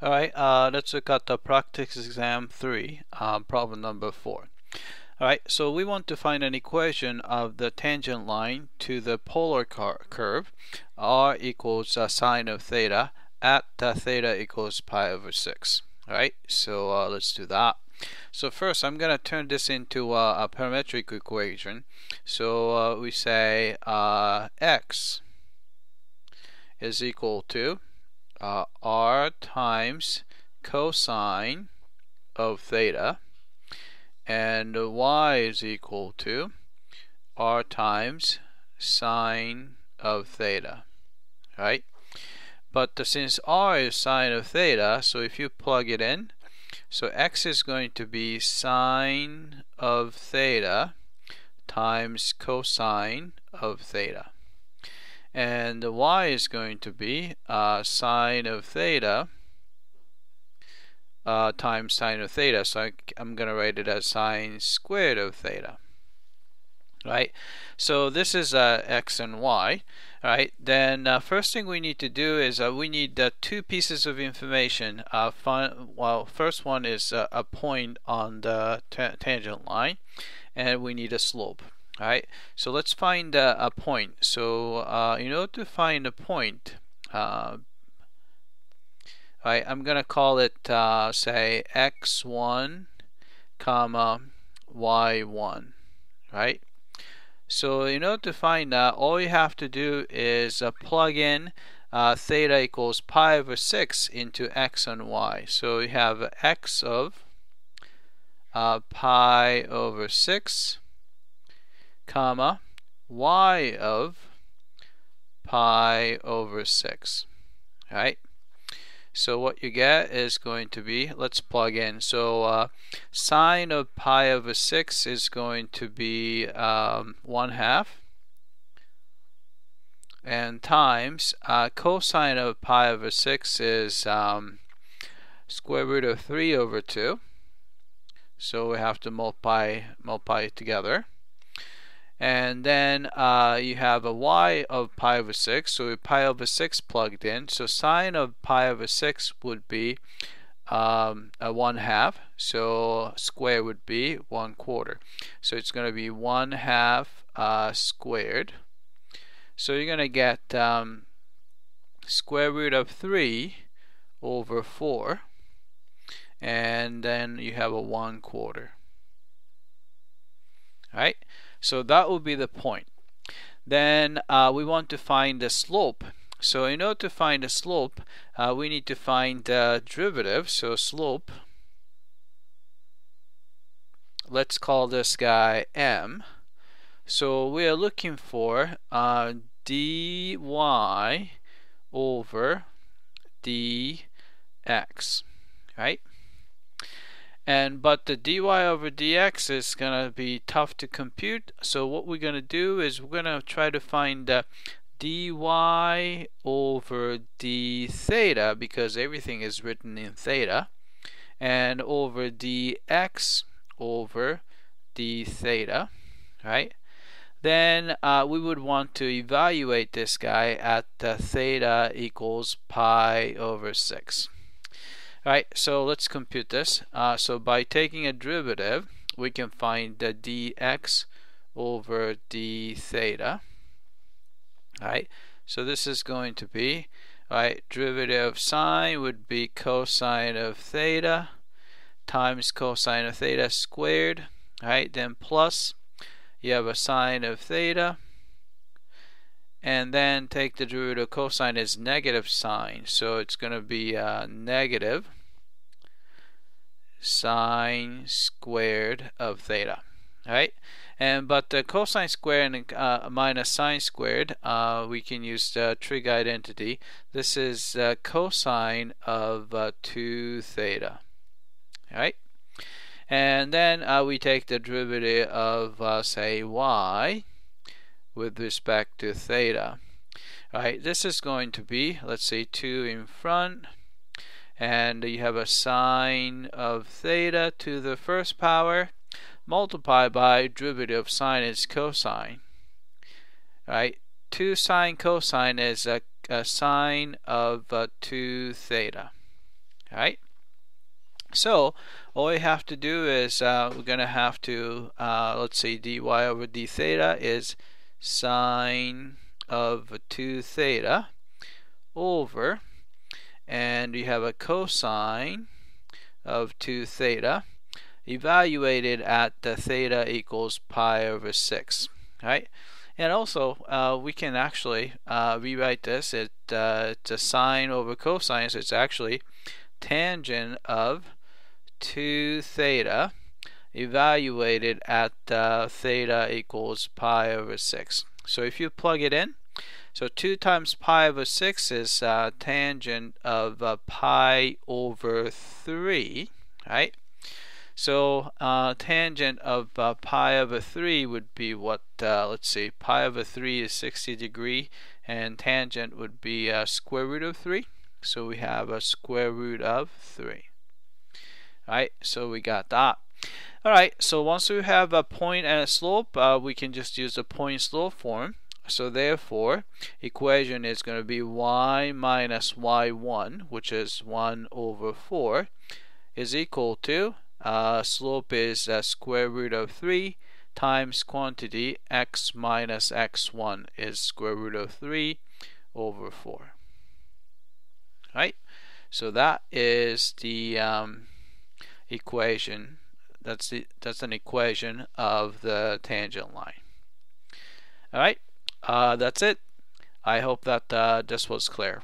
Alright, let's look at the practice exam 3, problem number 4. Alright, so we want to find an equation of the tangent line to the polar curve r equals sine of theta at theta equals pi over 6. Alright, so let's do that. So first I'm going to turn this into a parametric equation. So we say x is equal to r times cosine of theta, and y is equal to r times sine of theta, right? But since r is sine of theta, so if you plug it in, so x is going to be sine of theta times cosine of theta, and the y is going to be sine of theta times sine of theta. So I'm going to write it as sine squared of theta, right? So this is x and y, right? Then first thing we need to do is we need two pieces of information. First one is a point on the tangent line, and we need a slope. Alright, so let's find a point. So in order to find a point, I'm gonna call it say x1 comma y1, right? So in order to find that, all you have to do is plug in theta equals pi over 6 into x and y. So you have x of pi over 6 comma y of pi over 6. Alright, so what you get is going to be, let's plug in, so sine of pi over 6 is going to be 1/2, and times cosine of pi over 6 is square root of 3 over 2, so we have to multiply it together. And then you have a y of pi over 6, so pi over 6 plugged in. So sine of pi over 6 would be a 1/2, so square would be 1/4. So it's going to be 1/2 squared. So you're going to get square root of 3 over 4, and then you have a 1/4. Alright, so that will be the point. Then we want to find the slope. So in order to find the slope, we need to find the derivative. So slope, let's call this guy m. So we are looking for dy over dx, right? But the dy over dx is going to be tough to compute. So what we're going to do is we're going to try to find dy over d theta, because everything is written in theta, and over dx over d theta, right? Then we would want to evaluate this guy at theta equals pi over 6. Right, so let's compute this. So by taking a derivative, we can find the dx over d theta. Right, so this is going to be, right, derivative of sine would be cosine of theta times cosine of theta squared. Right, then plus you have a sine of theta, and then take the derivative of cosine is negative sine, so it's going to be negative sine squared of theta. Alright, but the cosine squared and minus sine squared, we can use the trig identity. This is cosine of 2 theta. Alright, and then we take the derivative of say y with respect to theta. Right, this is going to be, let's say, 2 in front, and you have a sine of theta to the first power multiplied by derivative of sine is cosine. Right, 2 sine cosine is a sine of 2 theta. Alright, so all we have to do is we're going to have to, let's say dy over d theta is sine of 2 theta over, and we have a cosine of 2 theta evaluated at the theta equals pi over 6. Right? And also we can actually rewrite this. It's a sine over cosine, so it's actually tangent of 2 theta evaluated at theta equals pi over 6. So if you plug it in, so 2 times pi over 6 is tangent of pi over 3, right? So tangent of pi over 3 would be what, let's see, pi over 3 is 60 degrees, and tangent would be square root of 3. So we have a square root of 3. Alright, so we got that. Alright, so once we have a point and a slope, we can just use the point slope form. So therefore, equation is going to be y minus y1, which is 1 over 4, is equal to, slope is square root of 3 times quantity x minus x1 is square root of 3 over 4. Right? So that is the equation. That's an equation of the tangent line. Alright, that's it. I hope that this was clear.